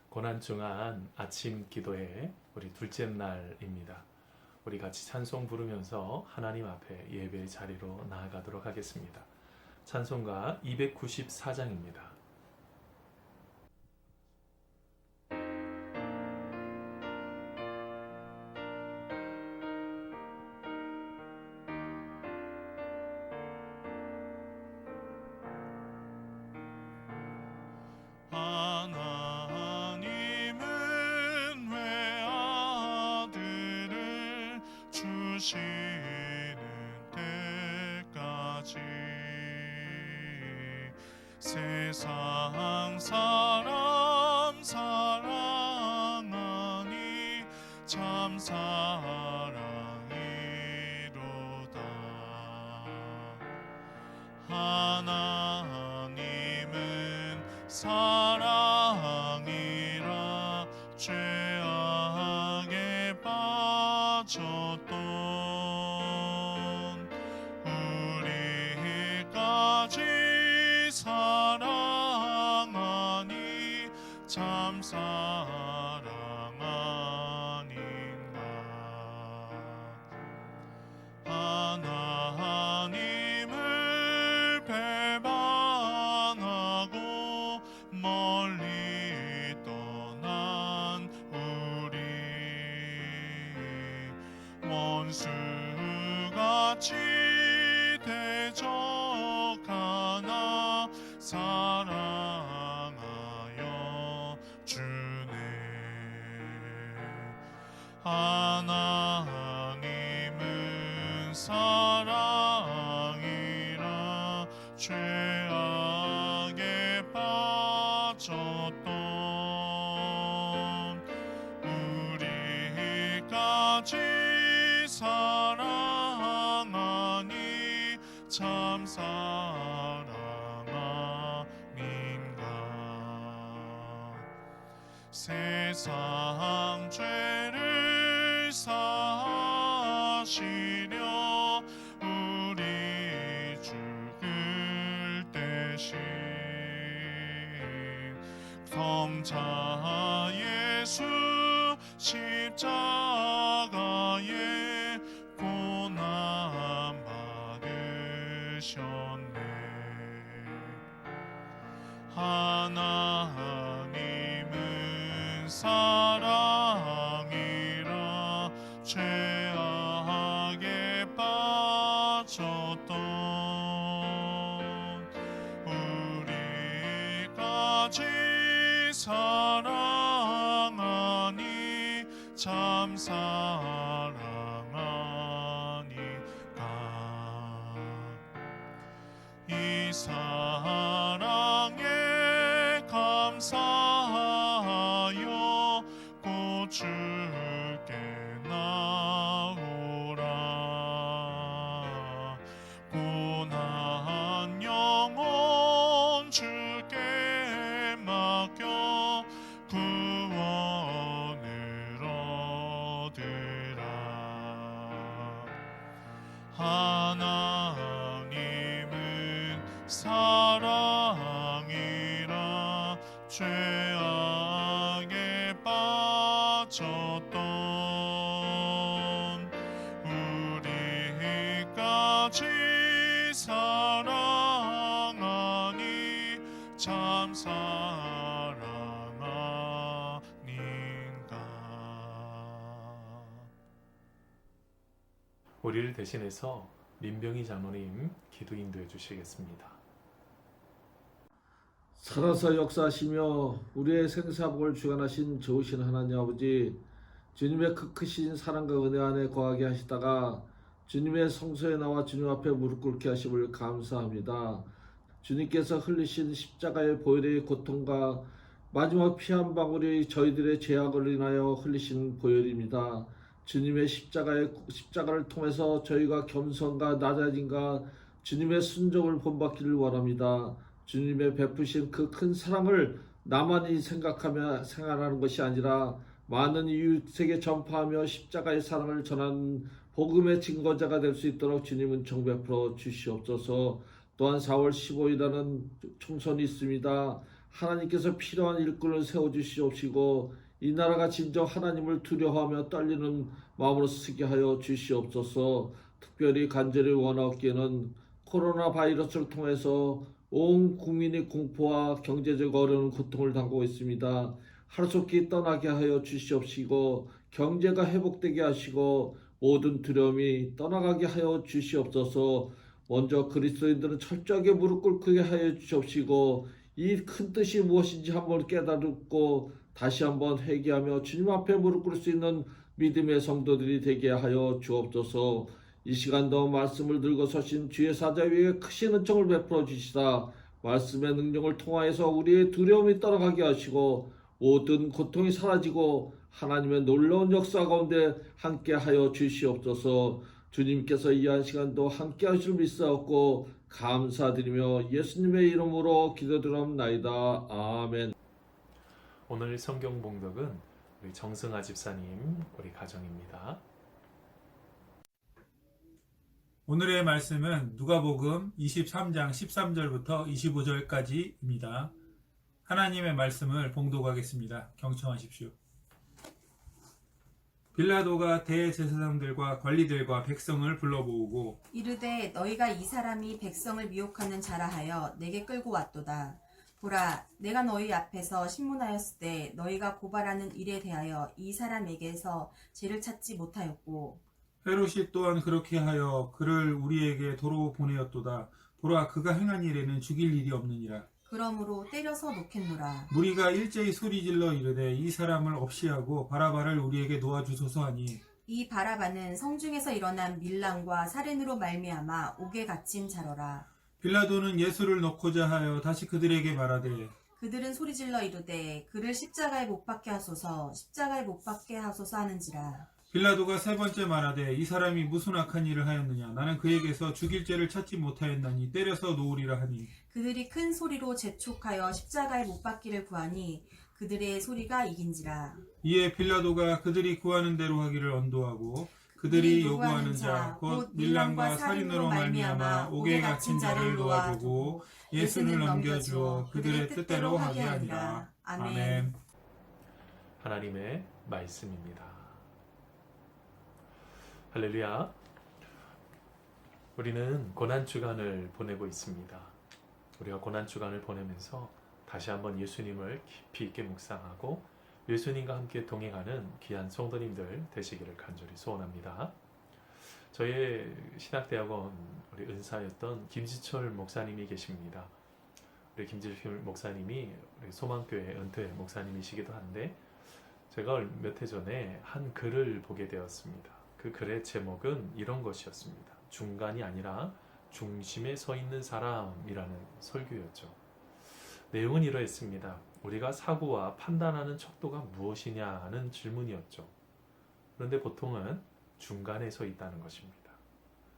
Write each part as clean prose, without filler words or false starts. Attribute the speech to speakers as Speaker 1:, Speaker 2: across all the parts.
Speaker 1: 고난중한 아침 기도회 우리 둘째 날입니다. 우리 같이 찬송 부르면서 하나님 앞에 예배의 자리로 나아가도록 하겠습니다. 찬송가 294장입니다.
Speaker 2: 하나님은 왜 아들을 주시는 때까지 세상 사람 사랑하니 참 사랑이로다. 하나님은 사랑이라 죄악에 빠졌던 우리까지 사랑하니 참 사랑 아닌가. 하나님을 배반하고 멀리 떠난 우리 원수같이 대적하나 사랑하여 주네. 하나님은 사랑이라 죄악에 빠졌던 우리까지 사랑하니 참 사랑 아닌가. 세상 죄를 사시려 우리 죽을 대신 성자 예수 십자가에 고난 받으셨네. 하나님은 사랑이라 죄악에 빠졌던 우리까지 사랑하니 참 사랑 아니까. 이 사랑에 감사하여 곧 주께 나오라. 고난 영혼 주께 맡겨 구원을 얻으라. 하나님은 사랑이라 죄악에 빠졌던 우리까지 사랑하니 참 사랑 아닌가.
Speaker 1: 우리를 대신해서 민병희 장로님 기도 인도해 주시겠습니다.
Speaker 3: 살아서 역사하시며 우리의 생사복을 주관하신 좋으신 하나님 아버지, 주님의 그 크신 사랑과 은혜 안에 거하게 하시다가 주님의 성소에 나와 주님 앞에 무릎 꿇게 하심을 감사합니다. 주님께서 흘리신 십자가의 보혈의 고통과 마지막 피 한 방울이 저희들의 죄악을 인하여 흘리신 보혈입니다. 주님의 십자가를 통해서 저희가 겸손과 낮아짐과 주님의 순종을 본받기를 원합니다. 주님의 베푸신 그 큰 사랑을 나만이 생각하며 생활하는 것이 아니라 많은 이웃에게 전파하며 십자가의 사랑을 전하는 복음의 증거자가 될 수 있도록 주님은 정 베풀어 주시옵소서. 또한 4월 15일에는 총선이 있습니다. 하나님께서 필요한 일꾼을 세워주시옵시고 이 나라가 진정 하나님을 두려워하며 떨리는 마음으로 쓰게 하여 주시옵소서. 특별히 간절히 원하옵기에는 코로나 바이러스를 통해서 온 국민이 공포와 경제적 어려운 고통을 당하고 있습니다. 하루속히 떠나게 하여 주시옵시고 경제가 회복되게 하시고 모든 두려움이 떠나가게 하여 주시옵소서. 먼저 그리스도인들은 철저하게 무릎 꿇게 하여 주시옵시고 이 큰 뜻이 무엇인지 한번 깨달고 다시 한번 회개하며 주님 앞에 무릎 꿇을 수 있는 믿음의 성도들이 되게 하여 주옵소서. 이 시간도 말씀을 들고 서신 주의 사자 위에 크신 은총을 베풀어 주시다. 말씀의 능력을 통하여서 우리의 두려움이 떠나가게 하시고 모든 고통이 사라지고 하나님의 놀라운 역사 가운데 함께 하여 주시옵소서. 주님께서 이 한 시간도 함께 하실 믿사옵고 감사드리며 예수님의 이름으로 기도드리옵나이다. 아멘.
Speaker 1: 오늘 성경 봉독은 우리 정승아 집사님 우리 가정입니다.
Speaker 4: 오늘의 말씀은 누가복음 23장 13절부터 25절까지입니다. 하나님의 말씀을 봉독하겠습니다. 경청하십시오. 빌라도가 대제사장들과 관리들과 백성을 불러 모으고
Speaker 5: 이르되 너희가 이 사람이 백성을 미혹하는 자라 하여 내게 끌고 왔도다. 보라, 내가 너희 앞에서 신문하였을 때 너희가 고발하는 일에 대하여 이 사람에게서 죄를 찾지 못하였고
Speaker 4: 헤롯이 또한 그렇게 하여 그를 우리에게 도로 보내었도다. 보라, 그가 행한 일에는 죽일 일이 없느니라.
Speaker 5: 그러므로 때려서 놓겠노라.
Speaker 4: 무리가 일제히 소리질러 이르되 이 사람을 없이 하고 바라바를 우리에게 놓아주소서 하니
Speaker 5: 이 바라바는 성중에서 일어난 밀랑과 살인으로 말미암아 옥에 갇힌 자로라.
Speaker 4: 빌라도는 예수를 넣고자 하여 다시 그들에게 말하되
Speaker 5: 그들은 소리질러 이르되 그를 십자가에 못 박게 하소서, 십자가에 못 박게 하소서 하는지라.
Speaker 4: 빌라도가 세 번째 말하되 이 사람이 무슨 악한 일을 하였느냐. 나는 그에게서 죽일 죄를 찾지 못하였나니 때려서 놓으리라 하니
Speaker 5: 그들이 큰 소리로 재촉하여 십자가에 못 박기를 구하니 그들의 소리가 이긴지라.
Speaker 4: 이에 빌라도가 그들이 구하는 대로 하기를 언도하고 그들이 요구하는 자 곧 밀랑과 살인으로 말미암아 옥에 갇힌 자를 놓아주고 예수를 넘겨주어 그들의 뜻대로 하게 하니라. 아멘.
Speaker 1: 하나님의 말씀입니다. 할렐루야. 우리는 고난주간을 보내고 있습니다. 우리가 고난주간을 보내면서 다시 한번 예수님을 깊이 있게 묵상하고 예수님과 함께 동행하는 귀한 성도님들 되시기를 간절히 소원합니다. 저의 신학대학원 우리 은사였던 김지철 목사님이 계십니다. 우리 김지철 목사님이 우리 소망교회 은퇴 목사님이시기도 한데 제가 몇 해 전에 한 글을 보게 되었습니다. 그 글의 제목은 이런 것이었습니다. 중간이 아니라 중심에 서 있는 사람이라는 설교였죠. 내용은 이러했습니다. 우리가 사고와 판단하는 척도가 무엇이냐는 질문이었죠. 그런데 보통은 중간에 서 있다는 것입니다.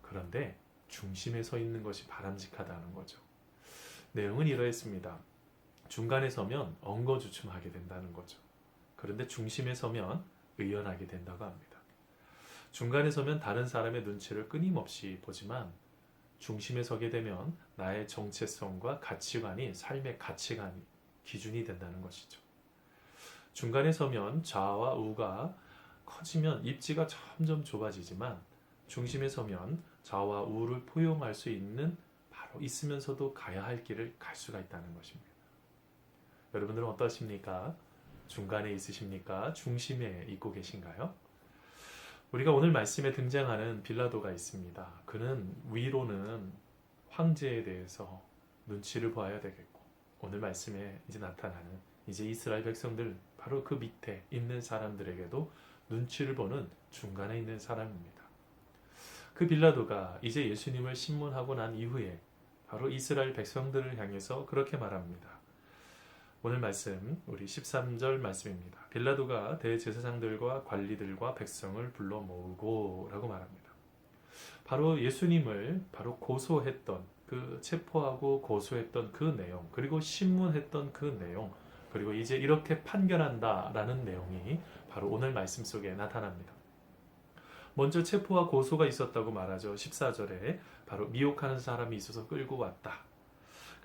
Speaker 1: 그런데 중심에 서 있는 것이 바람직하다는 거죠. 내용은 이러했습니다. 중간에 서면 엉거주춤하게 된다는 거죠. 그런데 중심에 서면 의연하게 된다고 합니다. 중간에 서면 다른 사람의 눈치를 끊임없이 보지만 중심에 서게 되면 나의 정체성과 가치관이 삶의 가치관이 기준이 된다는 것이죠. 중간에 서면 좌와 우가 커지면 입지가 점점 좁아지지만 중심에 서면 좌와 우를 포용할 수 있는 바로 있으면서도 가야 할 길을 갈 수가 있다는 것입니다. 여러분들은 어떠십니까? 중간에 있으십니까? 중심에 있고 계신가요? 우리가 오늘 말씀에 등장하는 빌라도가 있습니다. 그는 위로는 황제에 대해서 눈치를 보아야 되겠고 오늘 말씀에 이제 나타나는 이제 이스라엘 백성들 바로 그 밑에 있는 사람들에게도 눈치를 보는 중간에 있는 사람입니다. 그 빌라도가 이제 예수님을 신문하고 난 이후에 바로 이스라엘 백성들을 향해서 그렇게 말합니다. 오늘 말씀 우리 13절 말씀입니다. 빌라도가 대제사장들과 관리들과 백성을 불러 모으고 라고 말합니다. 바로 예수님을 바로 고소했던 그 체포하고 고소했던 그 내용 그리고 신문했던 그 내용 그리고 이제 이렇게 판결한다라는 내용이 바로 오늘 말씀 속에 나타납니다. 먼저 체포와 고소가 있었다고 말하죠. 14절에 바로 미혹하는 사람이 있어서 끌고 왔다.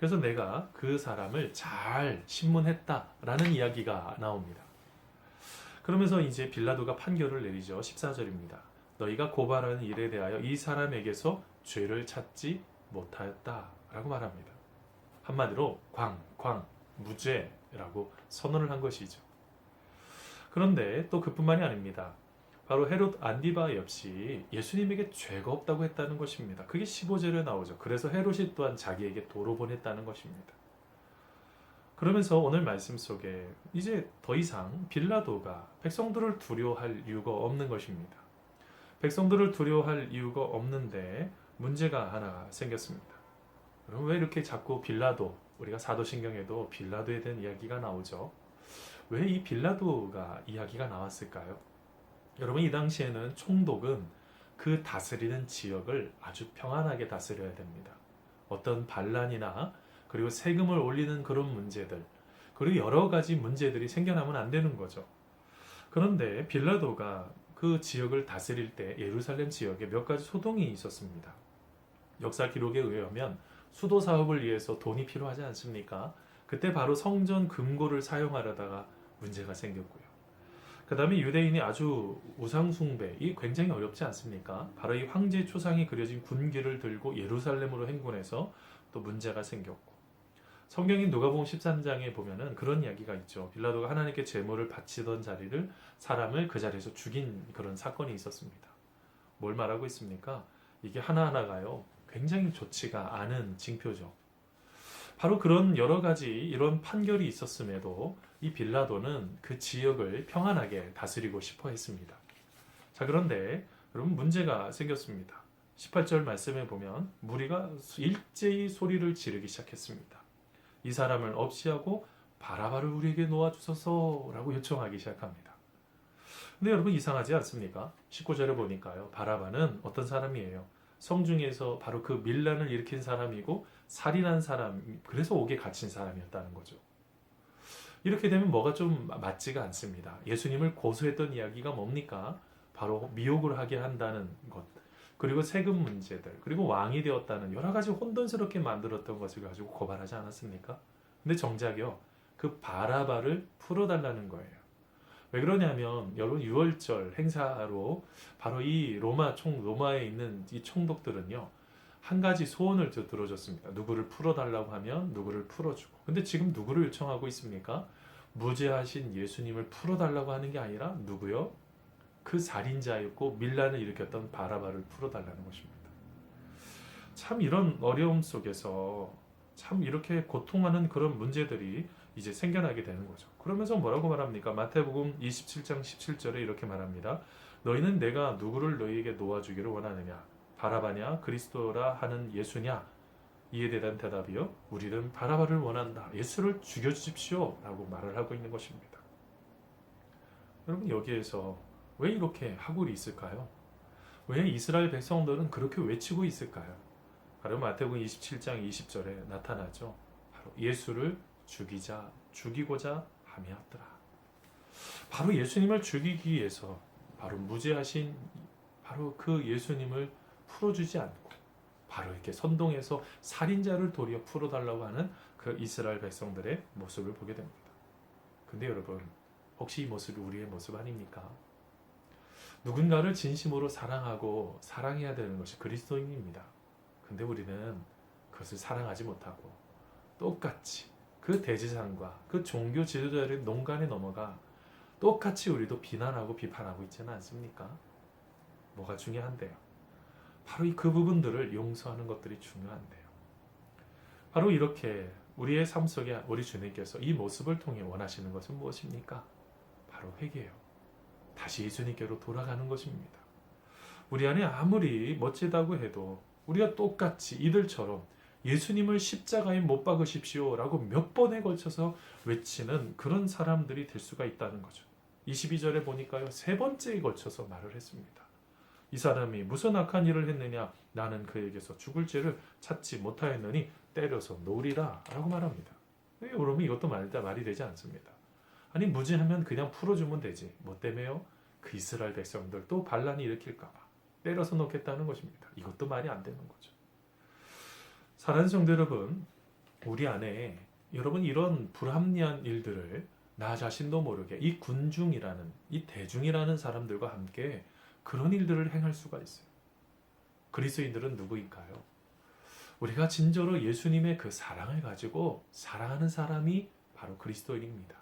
Speaker 1: 그래서 내가 그 사람을 잘 신문했다라는 이야기가 나옵니다. 그러면서 이제 빌라도가 판결을 내리죠. 14절입니다. 너희가 고발하는 일에 대하여 이 사람에게서 죄를 찾지 못하였다라고 말합니다. 한마디로 무죄라고 선언을 한 것이죠. 그런데 또 그뿐만이 아닙니다. 바로 헤롯 안디바 역시 예수님에게 죄가 없다고 했다는 것입니다. 그게 15절에 나오죠. 그래서 헤롯이 또한 자기에게 도로 보냈다는 것입니다. 그러면서 오늘 말씀 속에 이제 더 이상 빌라도가 백성들을 두려워할 이유가 없는 것입니다. 백성들을 두려워할 이유가 없는데 문제가 하나 생겼습니다. 그럼 왜 이렇게 자꾸 빌라도, 우리가 사도신경에도 빌라도에 대한 이야기가 나오죠? 왜 이 빌라도가 이야기가 나왔을까요? 여러분, 이 당시에는 총독은 그 다스리는 지역을 아주 평안하게 다스려야 됩니다. 어떤 반란이나 그리고 세금을 올리는 그런 문제들, 그리고 여러 가지 문제들이 생겨나면 안 되는 거죠. 그런데 빌라도가 그 지역을 다스릴 때 예루살렘 지역에 몇 가지 소동이 있었습니다. 역사 기록에 의하면 수도 사업을 위해서 돈이 필요하지 않습니까? 그때 바로 성전 금고를 사용하려다가 문제가 생겼고요. 그 다음에 유대인이 아주 우상숭배, 이 굉장히 어렵지 않습니까? 바로 이 황제 초상이 그려진 군기를 들고 예루살렘으로 행군해서 또 문제가 생겼고, 성경인 누가복음 13장에 보면은 그런 이야기가 있죠. 빌라도가 하나님께 제물을 바치던 자리를 사람을 그 자리에서 죽인 그런 사건이 있었습니다. 뭘 말하고 있습니까? 이게 하나하나가요, 굉장히 좋지가 않은 징표죠. 바로 그런 여러 가지 이런 판결이 있었음에도 이 빌라도는 그 지역을 평안하게 다스리고 싶어 했습니다. 자, 그런데 여러분, 문제가 생겼습니다. 18절 말씀에 보면 무리가 일제히 소리를 지르기 시작했습니다. 이 사람을 없이하고 바라바를 우리에게 놓아주소서라고 요청하기 시작합니다. 근데 여러분, 이상하지 않습니까? 19절에 보니까요, 바라바는 어떤 사람이에요? 성중에서 바로 그 밀란을 일으킨 사람이고 살인한 사람, 그래서 옥에 갇힌 사람이었다는 거죠. 이렇게 되면 뭐가 좀 맞지가 않습니다. 예수님을 고소했던 이야기가 뭡니까? 바로 미혹을 하게 한다는 것, 그리고 세금 문제들, 그리고 왕이 되었다는 여러 가지 혼돈스럽게 만들었던 것을 가지고 고발하지 않았습니까? 근데 정작요, 그 바라바를 풀어달라는 거예요. 왜 그러냐면 여러분, 6월절 행사로 바로 이 로마에 있는 이 총독들은요, 한 가지 소원을 들어줬습니다. 누구를 풀어달라고 하면 누구를 풀어주고. 근데 지금 누구를 요청하고 있습니까? 무죄하신 예수님을 풀어달라고 하는 게 아니라 누구요? 그 살인자였고 밀란을 일으켰던 바라바를 풀어달라는 것입니다. 참 이런 어려움 속에서 참 이렇게 고통하는 그런 문제들이 이제 생겨나게 되는 거죠. 그러면서 뭐라고 말합니까? 마태복음 27장 17절에 이렇게 말합니다. 너희는 내가 누구를 너희에게 놓아주기를 원하느냐? 바라바냐? 그리스도라 하는 예수냐? 이에 대한 대답이요, 우리는 바라바를 원한다. 예수를 죽여주십시오 라고 말을 하고 있는 것입니다. 여러분, 여기에서 왜 이렇게 하고 있을까요? 왜 이스라엘 백성들은 그렇게 외치고 있을까요? 바로 마태복음 27장 20절에 나타나죠. 바로 예수를 죽이고자 함이었더라. 바로 예수님을 죽이기 위해서 바로 무죄하신 바로 그 예수님을 풀어주지 않고 바로 이렇게 선동해서 살인자를 도리어 풀어달라고 하는 그 이스라엘 백성들의 모습을 보게 됩니다. 근데 여러분, 혹시 이 모습이 우리의 모습 아닙니까? 누군가를 진심으로 사랑하고 사랑해야 되는 것이 그리스도인입니다. 근데 우리는 그것을 사랑하지 못하고 똑같이 그 대제사장과 그 종교 지도자들의 농간에 넘어가 똑같이 우리도 비난하고 비판하고 있지는 않습니까? 뭐가 중요한데요? 바로 그 부분들을 용서하는 것들이 중요한데요. 바로 이렇게 우리의 삶 속에 우리 주님께서 이 모습을 통해 원하시는 것은 무엇입니까? 바로 회개예요. 다시 예수님께로 돌아가는 것입니다. 우리 안에 아무리 멋지다고 해도 우리가 똑같이 이들처럼 예수님을 십자가에 못 박으십시오 라고 몇 번에 걸쳐서 외치는 그런 사람들이 될 수가 있다는 거죠. 22절에 보니까요, 3번째에 걸쳐서 말을 했습니다. 이 사람이 무슨 악한 일을 했느냐? 나는 그에게서 죽을 죄를 찾지 못하였느니 때려서 놓으리라 라고 말합니다. 여러분, 이것도 말이 되지 않습니다. 아니, 무죄하면 그냥 풀어주면 되지. 뭐 때문에요? 그 이스라엘 백성들 또 반란이 일으킬까 봐 때려서 놓겠다는 것입니다. 이것도 말이 안 되는 거죠. 사랑하는 성도 여러분, 우리 안에 여러분 이런 불합리한 일들을 나 자신도 모르게 이 군중이라는 이 대중이라는 사람들과 함께 그런 일들을 행할 수가 있어요. 그리스도인들은 누구인가요? 우리가 진정으로 예수님의 그 사랑을 가지고 사랑하는 사람이 바로 그리스도인입니다.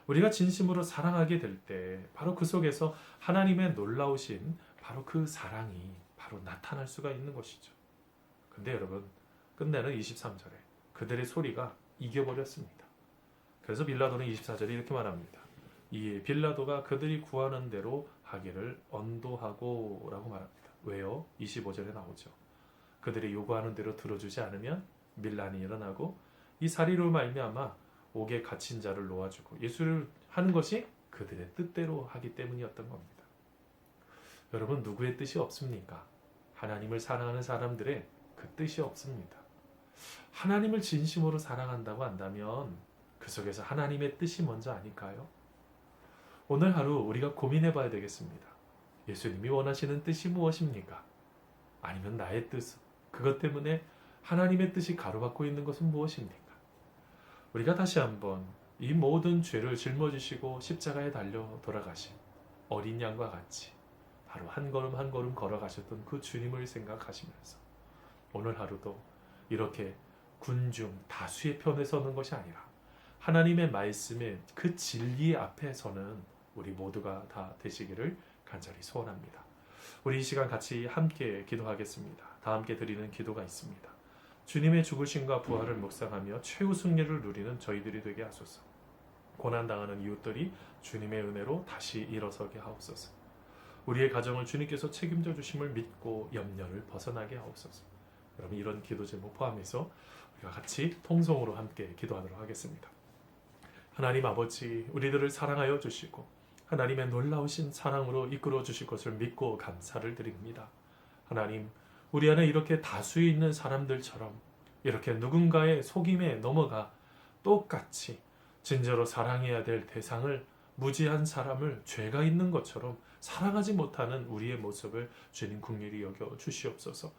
Speaker 1: 우리가 진심으로 사랑하게 될 때 바로 그 속에서 하나님의 놀라우신 바로 그 사랑이 바로 나타날 수가 있는 것이죠. 근데 여러분 끝내는 23절에 그들의 소리가 이겨버렸습니다. 그래서 빌라도는 24절에 이렇게 말합니다. 이 빌라도가 그들이 구하는 대로 하기를 언도하고 라고 말합니다. 왜요? 25절에 나오죠. 그들이 요구하는 대로 들어주지 않으면 밀란이 일어나고 이 사리로 말미암아 옥에 갇힌 자를 놓아주고 예수를 하는 것이 그들의 뜻대로 하기 때문이었던 겁니다. 여러분 누구의 뜻이 없습니까? 하나님을 사랑하는 사람들의 그 뜻이 없습니다. 하나님을 진심으로 사랑한다고 한다면 그 속에서 하나님의 뜻이 먼저 아닐까요? 오늘 하루 우리가 고민해 봐야 되겠습니다. 예수님이 원하시는 뜻이 무엇입니까? 아니면 나의 뜻, 그것 때문에 하나님의 뜻이 가로막고 있는 것은 무엇입니까? 우리가 다시 한번 이 모든 죄를 짊어지시고 십자가에 달려 돌아가신 어린 양과 같이 바로 한 걸음 한 걸음 걸어가셨던 그 주님을 생각하시면서 오늘 하루도 이렇게 군중 다수의 편에 서는 것이 아니라 하나님의 말씀의 그 진리 앞에 서는 우리 모두가 다 되시기를 간절히 소원합니다. 우리 이 시간 같이 함께 기도하겠습니다. 다 함께 드리는 기도가 있습니다. 주님의 죽으심과 부활을 묵상하며 최후 승리를 누리는 저희들이 되게 하소서. 고난당하는 이웃들이 주님의 은혜로 다시 일어서게 하옵소서. 우리의 가정을 주님께서 책임져 주심을 믿고 염려를 벗어나게 하옵소서. 여러분 이런 기도 제목 포함해서 우리가 같이 통성으로 함께 기도하도록 하겠습니다. 하나님 아버지, 우리들을 사랑하여 주시고 하나님의 놀라우신 사랑으로 이끌어 주실 것을 믿고 감사를 드립니다. 하나님, 우리 안에 이렇게 다수에 있는 사람들처럼 이렇게 누군가의 속임에 넘어가 똑같이 진짜로 사랑해야 될 대상을 무지한 사람을 죄가 있는 것처럼 사랑하지 못하는 우리의 모습을 주님 긍휼히 여겨 주시옵소서.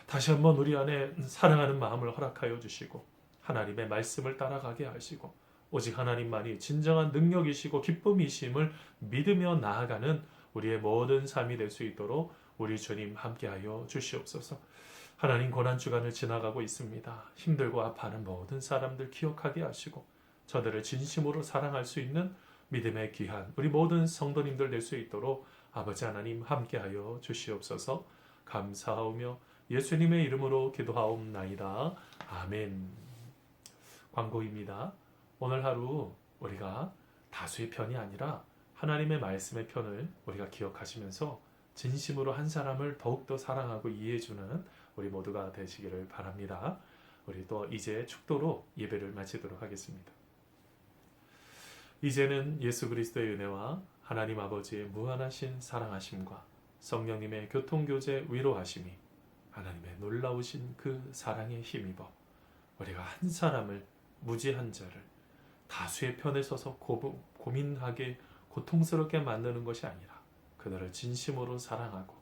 Speaker 1: 다시 한번 우리 안에 사랑하는 마음을 허락하여 주시고 하나님의 말씀을 따라가게 하시고 오직 하나님만이 진정한 능력이시고 기쁨이심을 믿으며 나아가는 우리의 모든 삶이 될 수 있도록 우리 주님 함께하여 주시옵소서. 하나님 고난주간을 지나가고 있습니다. 힘들고 아파하는 모든 사람들 기억하게 하시고 저들을 진심으로 사랑할 수 있는 믿음의 귀한 우리 모든 성도님들 될 수 있도록 아버지 하나님 함께하여 주시옵소서. 감사하오며 예수님의 이름으로 기도하옵나이다. 아멘. 광고입니다. 오늘 하루 우리가 다수의 편이 아니라 하나님의 말씀의 편을 우리가 기억하시면서 진심으로 한 사람을 더욱더 사랑하고 이해해주는 우리 모두가 되시기를 바랍니다. 우리 또 이제 축도로 예배를 마치도록 하겠습니다. 이제는 예수 그리스도의 은혜와 하나님 아버지의 무한하신 사랑하심과 성령님의 교통교제 위로하심이 하나님의 놀라우신 그 사랑에 힘입어 우리가 한 사람을 무지한 자를 다수의 편에 서서 고민하게 고통스럽게 만드는 것이 아니라 그들을 진심으로 사랑하고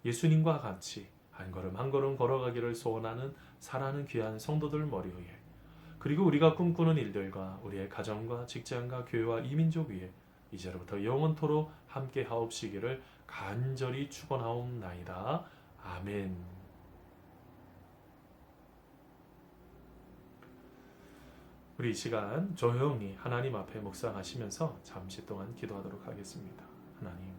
Speaker 1: 예수님과 같이 한 걸음 한 걸음 걸어가기를 소원하는 사랑하는 귀한 성도들 머리 위에 그리고 우리가 꿈꾸는 일들과 우리의 가정과 직장과 교회와 이민족 위에 이제로부터 영원토록 함께 하옵시기를 간절히 축원하옵나이다. 아멘. 우리 이 시간 조용히 하나님 앞에 묵상하시면서 잠시 동안 기도하도록 하겠습니다. 하나님,